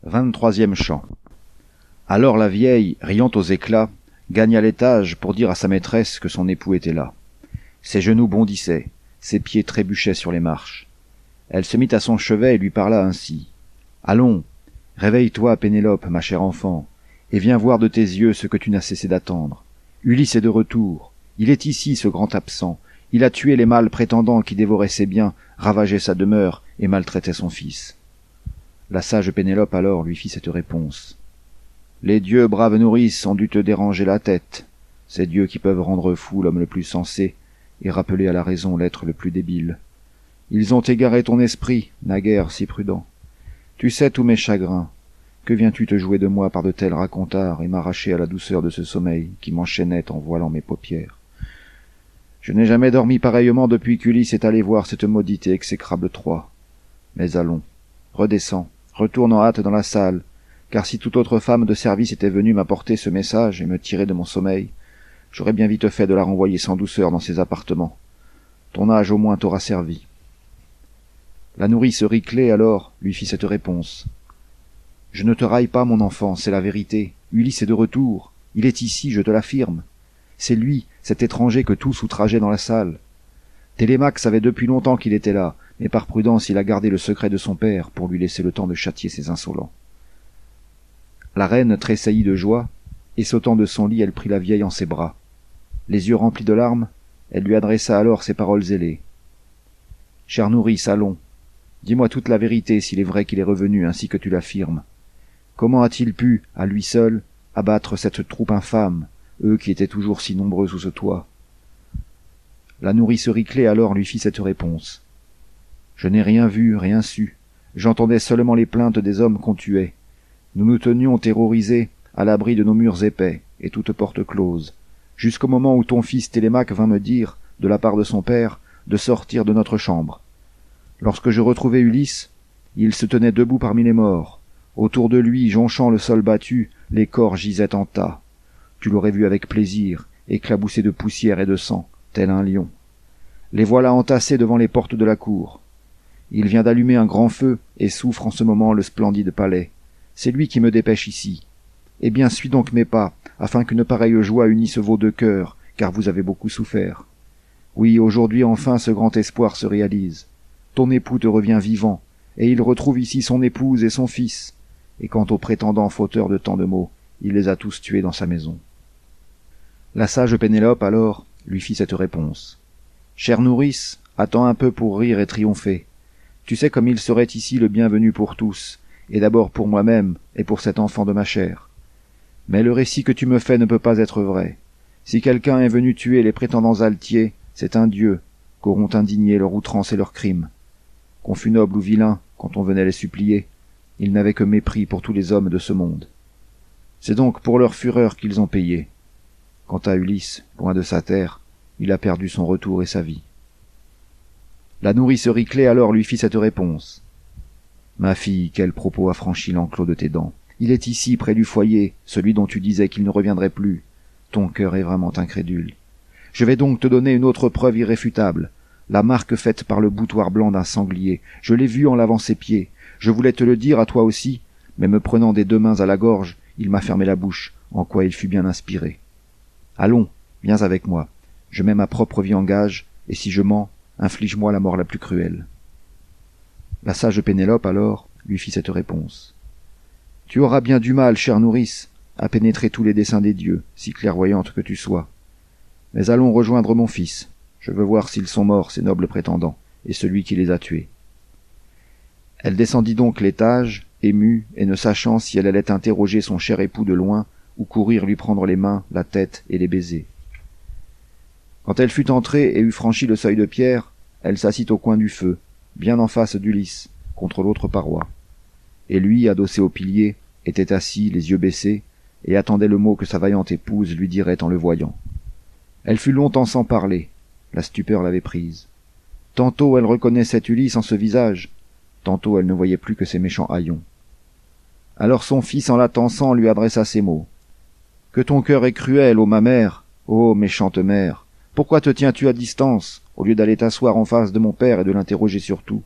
23e chant. Alors la vieille, riant aux éclats, gagna l'étage pour dire à sa maîtresse que son époux était là. Ses genoux bondissaient, ses pieds trébuchaient sur les marches. Elle se mit à son chevet et lui parla ainsi. « Allons, réveille-toi, Pénélope, ma chère enfant, et viens voir de tes yeux ce que tu n'as cessé d'attendre. Ulysse est de retour. Il est ici, ce grand absent. Il a tué les mâles prétendants qui dévoraient ses biens, ravageaient sa demeure et maltraitaient son fils. » La sage Pénélope alors lui fit cette réponse. « Les dieux, brave nourrice, ont dû te déranger la tête. Ces dieux qui peuvent rendre fou l'homme le plus sensé et rappeler à la raison l'être le plus débile. Ils ont égaré ton esprit, naguère si prudent. Tu sais tous mes chagrins. Que viens-tu te jouer de moi par de tels racontards et m'arracher à la douceur de ce sommeil qui m'enchaînait en voilant mes paupières? Je n'ai jamais dormi pareillement depuis qu'Ulysse est allé voir cette maudite et exécrable Troie. Mais allons, redescends, retourne en hâte dans la salle, car si toute autre femme de service était venue m'apporter ce message et me tirer de mon sommeil, j'aurais bien vite fait de la renvoyer sans douceur dans ses appartements. Ton âge au moins t'aura servi. » La nourrice Riclée alors lui fit cette réponse. « Je ne te raille pas, mon enfant, c'est la vérité. Ulysse est de retour. Il est ici, je te l'affirme. C'est lui, cet étranger que tous outrageaient dans la salle. Télémaque savait depuis longtemps qu'il était là, mais par prudence il a gardé le secret de son père pour lui laisser le temps de châtier ses insolents. » La reine tressaillit de joie, et sautant de son lit, elle prit la vieille en ses bras. Les yeux remplis de larmes, elle lui adressa alors ces paroles ailées. « Chère nourrice, allons. Dis-moi toute la vérité s'il est vrai qu'il est revenu ainsi que tu l'affirmes. Comment a-t-il pu, à lui seul, abattre cette troupe infâme, eux qui étaient toujours si nombreux sous ce toit? » La nourrice Riclée alors lui fit cette réponse. « Je n'ai rien vu, rien su. J'entendais seulement les plaintes des hommes qu'on tuait. Nous nous tenions terrorisés, à l'abri de nos murs épais, et toutes portes closes, jusqu'au moment où ton fils Télémaque vint me dire, de la part de son père, de sortir de notre chambre. Lorsque je retrouvai Ulysse, il se tenait debout parmi les morts. Autour de lui, jonchant le sol battu, les corps gisaient en tas. Tu l'aurais vu avec plaisir, éclaboussé de poussière et de sang, tel un lion. Les voilà entassés devant les portes de la cour. Il vient d'allumer un grand feu et souffre en ce moment le splendide palais. C'est lui qui me dépêche ici. Eh bien, suis donc mes pas, afin qu'une pareille joie unisse vos deux cœurs, car vous avez beaucoup souffert. Oui, aujourd'hui enfin ce grand espoir se réalise. Ton époux te revient vivant, et il retrouve ici son épouse et son fils. Et quant aux prétendants fauteurs de tant de maux, il les a tous tués dans sa maison. » La sage Pénélope alors lui fit cette réponse. « Chère nourrice, attends un peu pour rire et triompher. Tu sais comme il serait ici le bienvenu pour tous, et d'abord pour moi-même et pour cet enfant de ma chair. Mais le récit que tu me fais ne peut pas être vrai. Si quelqu'un est venu tuer les prétendants altiers, c'est un dieu, qu'auront indigné leur outrance et leurs crimes. Qu'on fût noble ou vilain, quand on venait les supplier, ils n'avaient que mépris pour tous les hommes de ce monde. C'est donc pour leur fureur qu'ils ont payé. Quant à Ulysse, loin de sa terre, il a perdu son retour et sa vie. » La nourrice Riclée alors lui fit cette réponse. « Ma fille, quel propos a franchi l'enclos de tes dents. Il est ici, près du foyer, celui dont tu disais qu'il ne reviendrait plus. Ton cœur est vraiment incrédule. Je vais donc te donner une autre preuve irréfutable, la marque faite par le boutoir blanc d'un sanglier. Je l'ai vu en lavant ses pieds. Je voulais te le dire à toi aussi, mais me prenant des deux mains à la gorge, il m'a fermé la bouche, en quoi il fut bien inspiré. Allons, viens avec moi. Je mets ma propre vie en gage, et si je mens, inflige-moi la mort la plus cruelle. » La sage Pénélope alors lui fit cette réponse. « Tu auras bien du mal, chère nourrice, à pénétrer tous les desseins des dieux, si clairvoyante que tu sois. Mais allons rejoindre mon fils. Je veux voir s'ils sont morts, ces nobles prétendants, et celui qui les a tués. » Elle descendit donc l'étage, émue, et ne sachant si elle allait interroger son cher époux de loin, ou courir lui prendre les mains, la tête et les baisers. Quand elle fut entrée et eut franchi le seuil de pierre, elle s'assit au coin du feu, bien en face d'Ulysse, contre l'autre paroi. Et lui, adossé au pilier, était assis, les yeux baissés, et attendait le mot que sa vaillante épouse lui dirait en le voyant. Elle fut longtemps sans parler, la stupeur l'avait prise. Tantôt elle reconnaissait Ulysse en ce visage, tantôt elle ne voyait plus que ses méchants haillons. Alors son fils en l'attensant lui adressa ces mots. « Que ton cœur est cruel, ô ma mère, ô méchante mère, pourquoi te tiens-tu à distance, au lieu d'aller t'asseoir en face de mon père et de l'interroger sur tout?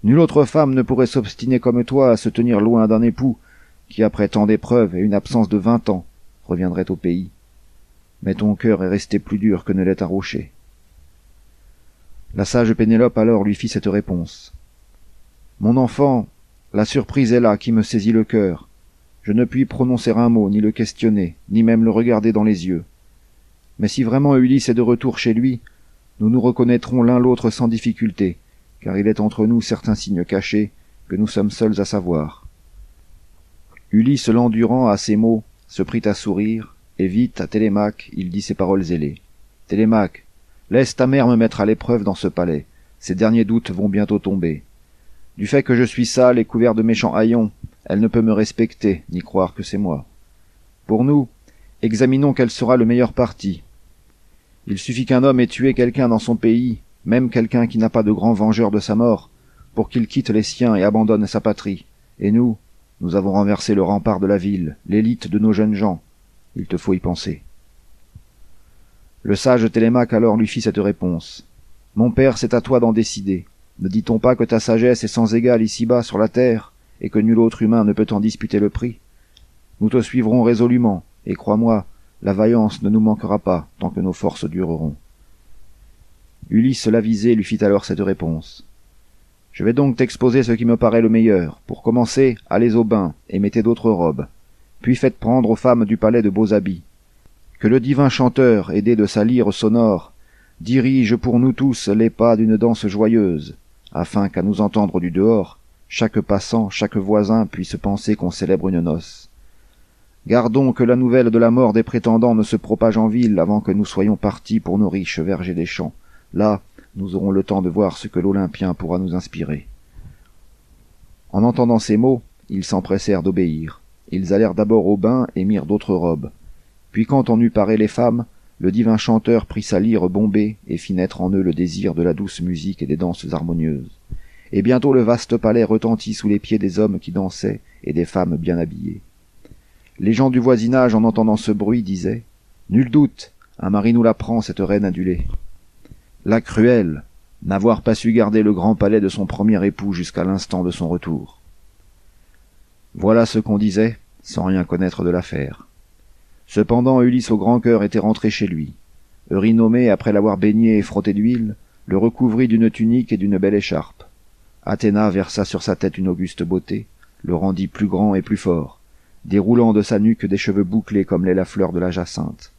Nulle autre femme ne pourrait s'obstiner comme toi à se tenir loin d'un époux qui, après tant d'épreuves et une absence de 20 ans, reviendrait au pays. Mais ton cœur est resté plus dur que ne l'est un rocher. » La sage Pénélope alors lui fit cette réponse. « Mon enfant, la surprise est là qui me saisit le cœur. Je ne puis prononcer un mot, ni le questionner, ni même le regarder dans les yeux. Mais si vraiment Ulysse est de retour chez lui, nous nous reconnaîtrons l'un l'autre sans difficulté, car il est entre nous certains signes cachés que nous sommes seuls à savoir. » Ulysse, l'endurant à ces mots, se prit à sourire, et vite à Télémaque il dit ces paroles ailées. « Télémaque, laisse ta mère me mettre à l'épreuve dans ce palais, ses derniers doutes vont bientôt tomber. Du fait que je suis sale et couvert de méchants haillons, elle ne peut me respecter, ni croire que c'est moi. Pour nous, examinons quel sera le meilleur parti. Il suffit qu'un homme ait tué quelqu'un dans son pays, même quelqu'un qui n'a pas de grand vengeur de sa mort, pour qu'il quitte les siens et abandonne sa patrie. Et nous avons renversé le rempart de la ville, l'élite de nos jeunes gens. Il te faut y penser. » Le sage Télémaque alors lui fit cette réponse. « Mon père, c'est à toi d'en décider. Ne dit-on pas que ta sagesse est sans égale ici-bas sur la terre, et que nul autre humain ne peut en disputer le prix? Nous te suivrons résolument, et crois-moi, la vaillance ne nous manquera pas tant que nos forces dureront. » Ulysse l'avisé lui fit alors cette réponse. « Je vais donc t'exposer ce qui me paraît le meilleur. Pour commencer, allez au bain, et mettez d'autres robes. Puis faites prendre aux femmes du palais de beaux habits. Que le divin chanteur, aidé de sa lyre sonore, dirige pour nous tous les pas d'une danse joyeuse, afin qu'à nous entendre du dehors, chaque passant, chaque voisin puisse penser qu'on célèbre une noce. Gardons que la nouvelle de la mort des prétendants ne se propage en ville avant que nous soyons partis pour nos riches vergers des champs. Là, nous aurons le temps de voir ce que l'Olympien pourra nous inspirer. » En entendant ces mots, ils s'empressèrent d'obéir. Ils allèrent d'abord au bain et mirent d'autres robes. Puis quand on eut paré les femmes, le divin chanteur prit sa lyre bombée et fit naître en eux le désir de la douce musique et des danses harmonieuses. Et bientôt le vaste palais retentit sous les pieds des hommes qui dansaient et des femmes bien habillées. Les gens du voisinage, en entendant ce bruit, disaient « Nul doute, un mari nous la prend, cette reine adulée. » La cruelle, n'avoir pas su garder le grand palais de son premier époux jusqu'à l'instant de son retour. Voilà ce qu'on disait, sans rien connaître de l'affaire. Cependant, Ulysse au grand cœur était rentré chez lui. Eurynomée, après l'avoir baigné et frotté d'huile, le recouvrit d'une tunique et d'une belle écharpe. Athéna versa sur sa tête une auguste beauté, le rendit plus grand et plus fort, déroulant de sa nuque des cheveux bouclés comme l'est la fleur de la jacinthe.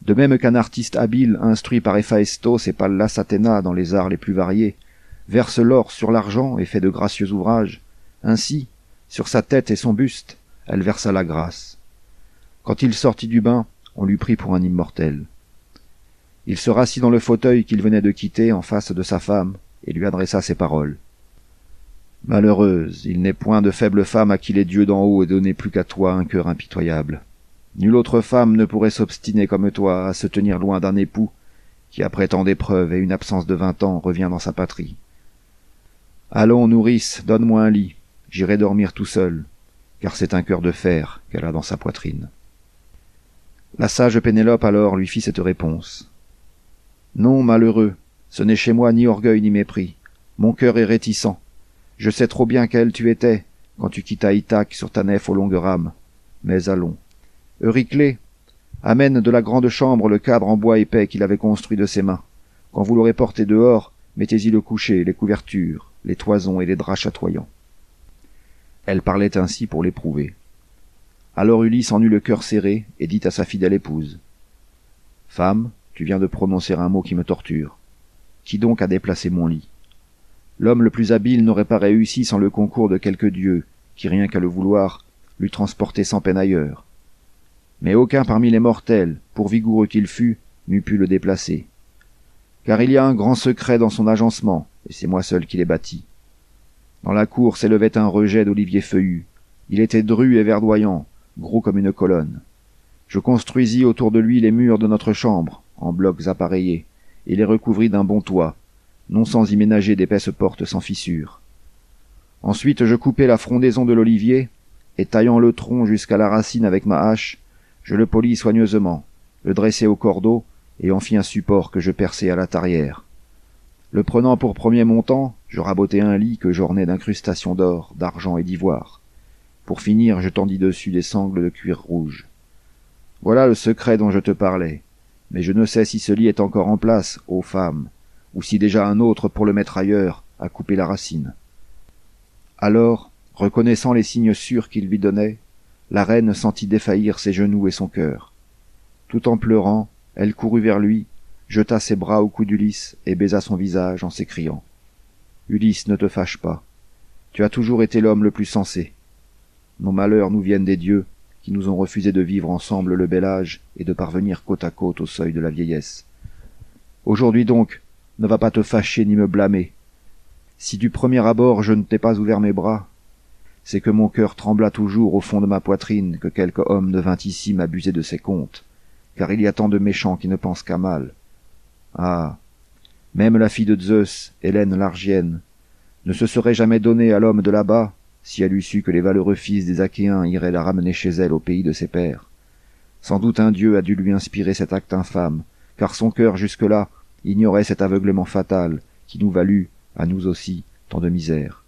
De même qu'un artiste habile, instruit par Héphaïstos et Pallas Athéna dans les arts les plus variés, verse l'or sur l'argent et fait de gracieux ouvrages, ainsi, sur sa tête et son buste, elle versa la grâce. Quand il sortit du bain, on l'eût pris pour un immortel. Il se rassit dans le fauteuil qu'il venait de quitter en face de sa femme et lui adressa ces paroles. « Malheureuse, il n'est point de faible femme à qui les dieux d'en haut aient donné plus qu'à toi un cœur impitoyable. Nulle autre femme ne pourrait s'obstiner comme toi à se tenir loin d'un époux qui, après tant d'épreuves et une absence de 20 ans, revient dans sa patrie. Allons, nourrice, donne-moi un lit, j'irai dormir tout seul, car c'est un cœur de fer qu'elle a dans sa poitrine. » La sage Pénélope alors lui fit cette réponse. « Non, malheureux, ce n'est chez moi ni orgueil ni mépris. Mon cœur est réticent. Je sais trop bien quelle tu étais quand tu quittas Ithaque sur ta nef aux longues rames. Mais allons. Euryclée, amène de la grande chambre le cadre en bois épais qu'il avait construit de ses mains. Quand vous l'aurez porté dehors, mettez-y le coucher, les couvertures, les toisons et les draps chatoyants. » Elle parlait ainsi pour l'éprouver. Alors Ulysse en eut le cœur serré et dit à sa fidèle épouse. « Femme, tu viens de prononcer un mot qui me torture. Qui donc a déplacé mon lit? L'homme le plus habile n'aurait pas réussi sans le concours de quelque dieu, qui rien qu'à le vouloir, l'eût transporté sans peine ailleurs. Mais aucun parmi les mortels, pour vigoureux qu'il fût, n'eût pu le déplacer. Car il y a un grand secret dans son agencement, et c'est moi seul qui l'ai bâti. Dans la cour s'élevait un rejet d'oliviers feuillus. Il était dru et verdoyant, gros comme une colonne. Je construisis autour de lui les murs de notre chambre, en blocs appareillés, et les recouvris d'un bon toit, non sans y ménager d'épaisses portes sans fissure. Ensuite je coupai la frondaison de l'olivier, et taillant le tronc jusqu'à la racine avec ma hache, je le polis soigneusement, le dressai au cordeau, et en fis un support que je perçai à la tarière. Le prenant pour premier montant, je rabotai un lit que j'ornai d'incrustations d'or, d'argent et d'ivoire. Pour finir, je tendis dessus des sangles de cuir rouge. Voilà le secret dont je te parlais. Mais je ne sais si ce lit est encore en place, ô femme, ou si déjà un autre, pour le mettre ailleurs, a coupé la racine. Alors, reconnaissant les signes sûrs qu'il lui donnait, la reine sentit défaillir ses genoux et son cœur. Tout en pleurant, elle courut vers lui, jeta ses bras au cou d'Ulysse et baisa son visage en s'écriant « Ulysse, ne te fâche pas. Tu as toujours été l'homme le plus sensé. Nos malheurs nous viennent des dieux, qui nous ont refusé de vivre ensemble le bel âge et de parvenir côte à côte au seuil de la vieillesse. Aujourd'hui donc, ne va pas te fâcher ni me blâmer. Si du premier abord je ne t'ai pas ouvert mes bras, c'est que mon cœur trembla toujours au fond de ma poitrine que quelque homme ne vint ici m'abuser de ses comptes, car il y a tant de méchants qui ne pensent qu'à mal. Ah, même la fille de Zeus, Hélène l'Argienne, ne se serait jamais donnée à l'homme de là-bas si elle eût su que les valeureux fils des Achéens iraient la ramener chez elle au pays de ses pères. Sans doute un dieu a dû lui inspirer cet acte infâme, car son cœur jusque-là ignorait cet aveuglement fatal qui nous valut, à nous aussi, tant de misère.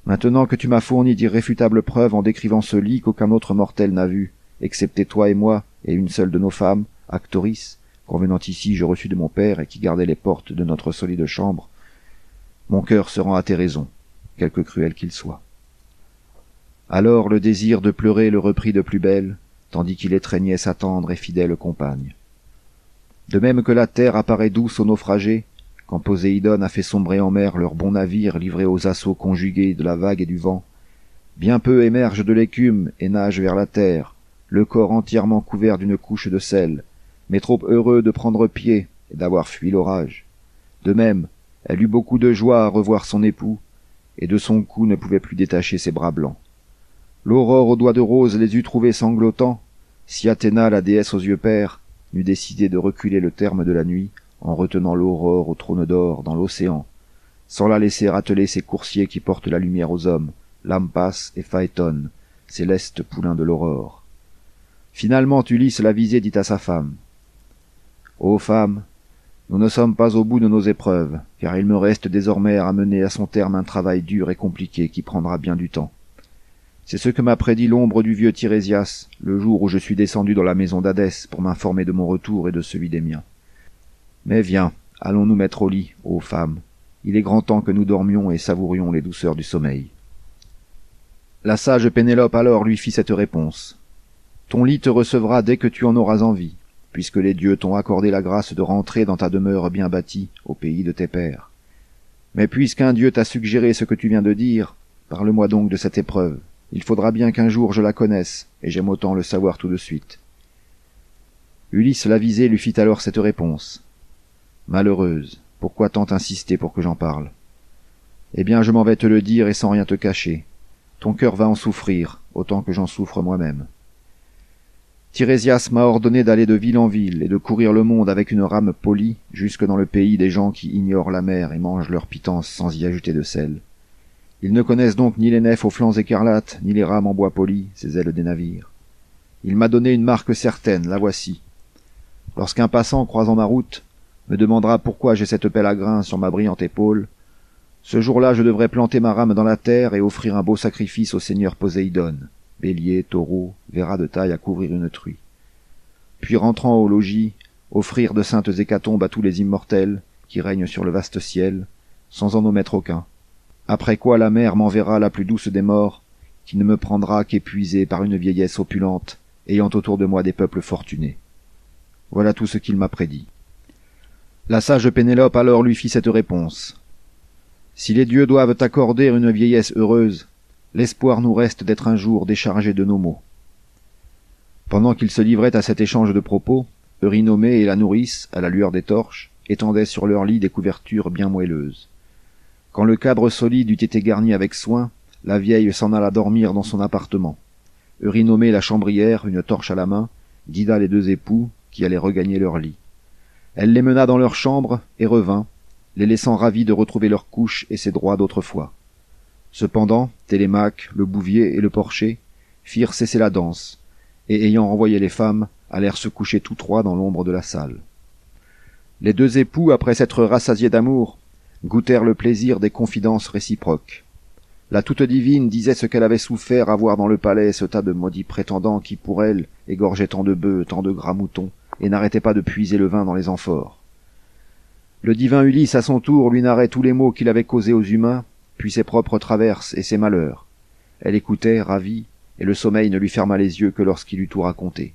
Maintenant que tu m'as fourni d'irréfutables preuves en décrivant ce lit qu'aucun autre mortel n'a vu, excepté toi et moi et une seule de nos femmes, Actoris, qu'en venant ici je reçus de mon père et qui gardait les portes de notre solide chambre, mon cœur se rend à tes raisons, quelque cruel qu'il soit. Alors le désir de pleurer le reprit de plus belle, tandis qu'il étreignait sa tendre et fidèle compagne. De même que la terre apparaît douce aux naufragés, quand Poséidon a fait sombrer en mer leurs bons navires livrés aux assauts conjugués de la vague et du vent, bien peu émergent de l'écume et nagent vers la terre, le corps entièrement couvert d'une couche de sel, mais trop heureux de prendre pied et d'avoir fui l'orage. De même, elle eut beaucoup de joie à revoir son époux, et de son cou ne pouvait plus détacher ses bras blancs. L'aurore aux doigts de rose les eût trouvés sanglotants, si Athéna, la déesse aux yeux pères, n'eût décidé de reculer le terme de la nuit, en retenant l'aurore au trône d'or dans l'océan, sans la laisser atteler ses coursiers qui portent la lumière aux hommes, Lampas et Phaéton, célestes poulains de l'aurore. Finalement Ulysse l'avisé dit à sa femme « Ô femme, nous ne sommes pas au bout de nos épreuves, car il me reste désormais à mener à son terme un travail dur et compliqué qui prendra bien du temps. C'est ce que m'a prédit l'ombre du vieux Tirésias, le jour où je suis descendu dans la maison d'Hadès pour m'informer de mon retour et de celui des miens. Mais viens, allons nous mettre au lit, ô femme. Il est grand temps que nous dormions et savourions les douceurs du sommeil. » La sage Pénélope alors lui fit cette réponse. « Ton lit te recevra dès que tu en auras envie, puisque les dieux t'ont accordé la grâce de rentrer dans ta demeure bien bâtie, au pays de tes pères. Mais puisqu'un dieu t'a suggéré ce que tu viens de dire, parle-moi donc de cette épreuve. Il faudra bien qu'un jour je la connaisse, et j'aime autant le savoir tout de suite. » Ulysse l'avisé lui fit alors cette réponse. « Malheureuse, pourquoi tant insister pour que j'en parle? Eh bien, je m'en vais te le dire et sans rien te cacher. Ton cœur va en souffrir, autant que j'en souffre moi-même. Tirésias m'a ordonné d'aller de ville en ville et de courir le monde avec une rame polie jusque dans le pays des gens qui ignorent la mer et mangent leur pitance sans y ajouter de sel. Ils ne connaissent donc ni les nefs aux flancs écarlates, ni les rames en bois poli, ces ailes des navires. Il m'a donné une marque certaine, la voici. Lorsqu'un passant croisant ma route me demandera pourquoi j'ai cette pelle à grains sur ma brillante épaule, ce jour-là je devrais planter ma rame dans la terre et offrir un beau sacrifice au seigneur Poséidon, bélier, taureau, verra de taille à couvrir une truie. Puis rentrant au logis, offrir de saintes hécatombes à tous les immortels qui règnent sur le vaste ciel, sans en omettre aucun. Après quoi la mer m'enverra la plus douce des morts, qui ne me prendra qu'épuisé par une vieillesse opulente, ayant autour de moi des peuples fortunés. Voilà tout ce qu'il m'a prédit. La sage Pénélope alors lui fit cette réponse. Si les dieux doivent accorder une vieillesse heureuse, l'espoir nous reste d'être un jour déchargés de nos maux. Pendant qu'ils se livraient à cet échange de propos, Eurynomée et la nourrice, à la lueur des torches, étendaient sur leur lit des couvertures bien moelleuses. Quand le cadre solide eut été garni avec soin, la vieille s'en alla dormir dans son appartement. Eurynomée la chambrière, une torche à la main, guida les deux époux qui allaient regagner leur lit. Elle les mena dans leur chambre et revint, les laissant ravis de retrouver leur couche et ses droits d'autrefois. Cependant, Télémaque, le bouvier et le porcher firent cesser la danse, et ayant renvoyé les femmes, allèrent se coucher tous trois dans l'ombre de la salle. Les deux époux, après s'être rassasiés d'amour, goûtèrent le plaisir des confidences réciproques. La toute divine disait ce qu'elle avait souffert à voir dans le palais ce tas de maudits prétendants qui, pour elle, égorgeaient tant de bœufs, tant de gras moutons, et n'arrêtaient pas de puiser le vin dans les amphores. Le divin Ulysse, à son tour, lui narrait tous les maux qu'il avait causés aux humains, puis ses propres traverses et ses malheurs. Elle écoutait, ravie, et le sommeil ne lui ferma les yeux que lorsqu'il eut tout raconté.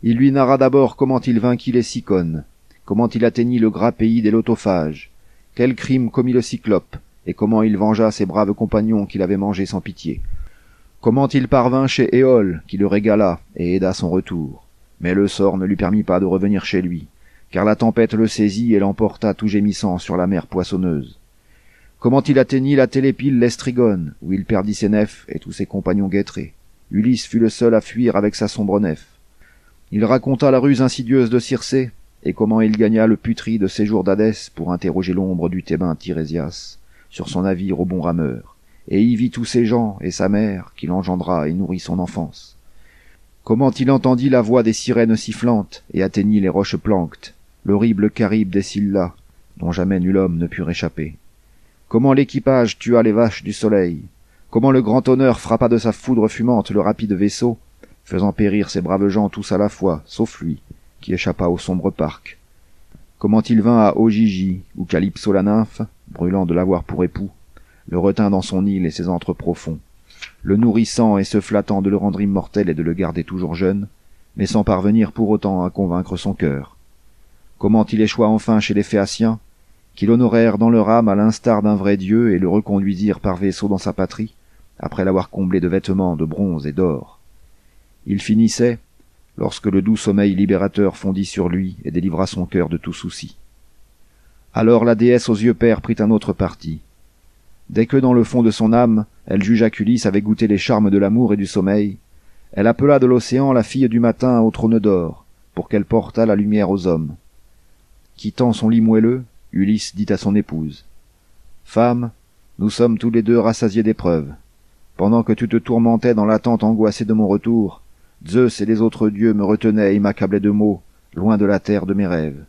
Il lui narra d'abord comment il vainquit les Cicones, comment il atteignit le gras pays des Lotophages, quel crime commit le Cyclope, et comment il vengea ses braves compagnons qu'il avait mangés sans pitié. Comment il parvint chez Éole, qui le régala et aida son retour. Mais le sort ne lui permit pas de revenir chez lui, car la tempête le saisit et l'emporta tout gémissant sur la mer poissonneuse. Comment il atteignit la Télépile l'Estrigone, où il perdit ses nefs et tous ses compagnons guetterés. Ulysse fut le seul à fuir avec sa sombre nef. Il raconta la ruse insidieuse de Circé, et comment il gagna le putride séjour d'Hadès pour interroger l'ombre du Thébain Tirésias sur son navire au bon rameur, et y vit tous ses gens et sa mère qu'il engendra et nourrit son enfance. Comment il entendit la voix des sirènes sifflantes et atteignit les roches planctes, l'horrible Caribe des Scylla, dont jamais nul homme ne put réchapper. Comment l'équipage tua les vaches du soleil, comment le grand honneur frappa de sa foudre fumante le rapide vaisseau, faisant périr ses braves gens tous à la fois, sauf lui, qui échappa au sombre parc. Comment il vint à Ogygie, où Calypso la nymphe, brûlant de l'avoir pour époux, le retint dans son île et ses antres profonds, le nourrissant et se flattant de le rendre immortel et de le garder toujours jeune, mais sans parvenir pour autant à convaincre son cœur. Comment il échoua enfin chez les Phéaciens, qui l'honorèrent dans leur âme à l'instar d'un vrai dieu et le reconduisirent par vaisseau dans sa patrie, après l'avoir comblé de vêtements de bronze et d'or. Il finissait, lorsque le doux sommeil libérateur fondit sur lui et délivra son cœur de tout souci. Alors la déesse aux yeux pères prit un autre parti. Dès que dans le fond de son âme, elle jugea qu'Ulysse avait goûté les charmes de l'amour et du sommeil, elle appela de l'océan la fille du matin au trône d'or, pour qu'elle portât la lumière aux hommes. Quittant son lit moelleux, Ulysse dit à son épouse : « Femme, nous sommes tous les deux rassasiés d'épreuves. Pendant que tu te tourmentais dans l'attente angoissée de mon retour, Zeus et les autres dieux me retenaient et m'accablaient de maux, loin de la terre de mes rêves.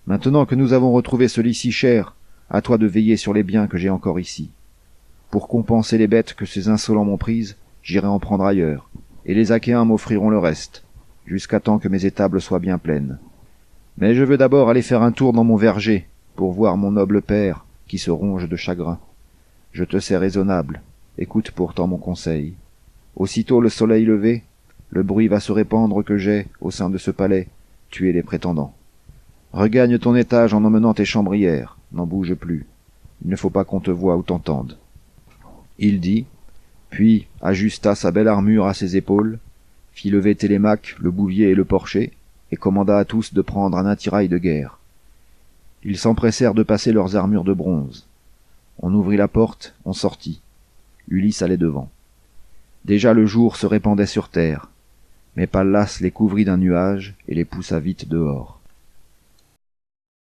Maintenant que nous avons retrouvé ce lit si cher, à toi de veiller sur les biens que j'ai encore ici. Pour compenser les bêtes que ces insolents m'ont prises, j'irai en prendre ailleurs, et les Achéens m'offriront le reste, jusqu'à temps que mes étables soient bien pleines. Mais je veux d'abord aller faire un tour dans mon verger, pour voir mon noble père, qui se ronge de chagrin. Je te sais raisonnable, écoute pourtant mon conseil. Aussitôt le soleil levé, le bruit va se répandre que j'ai, au sein de ce palais, tué les prétendants. Regagne ton étage en emmenant tes chambrières, n'en bouge plus. Il ne faut pas qu'on te voie ou t'entende. » Il dit, puis ajusta sa belle armure à ses épaules, fit lever Télémaque, le bouvier et le porcher, et commanda à tous de prendre un attirail de guerre. Ils s'empressèrent de passer leurs armures de bronze. On ouvrit la porte, on sortit. Ulysse allait devant. Déjà le jour se répandait sur terre, mais Pallas les couvrit d'un nuage et les poussa vite dehors.